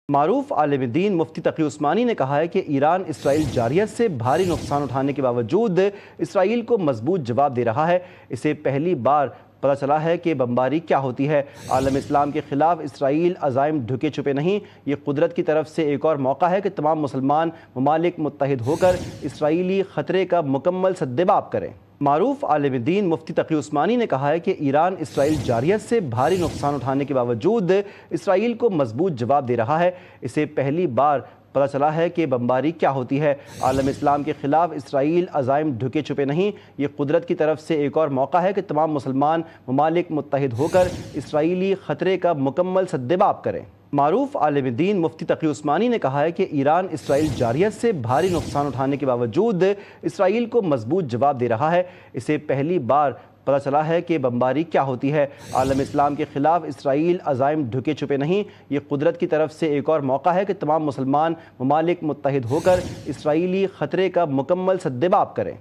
معروف عالم دین مفتی تقی عثمانی نے کہا ہے کہ ایران اسرائیل جارحیت سے بھاری نقصان اٹھانے کے باوجود اسرائیل کو مضبوط جواب دے رہا ہے۔ اسے پہلی بار پتہ چلا ہے کہ بمباری کیا ہوتی ہے۔ عالم اسلام کے خلاف اسرائیل عزائم ڈھکے چھپے نہیں، یہ قدرت کی طرف سے ایک اور موقع ہے کہ تمام مسلمان ممالک متحد ہو کر اسرائیلی خطرے کا مکمل سدجواب کریں۔ معروف عالم دین مفتی تقی عثمانی نے کہا ہے کہ ایران اسرائیل جارحیت سے بھاری نقصان اٹھانے کے باوجود اسرائیل کو مضبوط جواب دے رہا ہے۔ اسے پہلی بار پتہ چلا ہے کہ بمباری کیا ہوتی ہے۔ عالم اسلام کے خلاف اسرائیل عزائم ڈھکے چھپے نہیں، یہ قدرت کی طرف سے ایک اور موقع ہے کہ تمام مسلمان ممالک متحد ہو کر اسرائیلی خطرے کا مکمل سدجواب کریں۔ معروف عالم دین مفتی تقی عثمانی نے کہا ہے کہ ایران اسرائیل جارحیت سے بھاری نقصان اٹھانے کے باوجود اسرائیل کو مضبوط جواب دے رہا ہے۔ اسے پہلی بار پتہ چلا ہے کہ بمباری کیا ہوتی ہے۔ عالم اسلام کے خلاف اسرائیل عزائم ڈھکے چھپے نہیں، یہ قدرت کی طرف سے ایک اور موقع ہے کہ تمام مسلمان ممالک متحد ہو کر اسرائیلی خطرے کا مکمل سدجواب کریں۔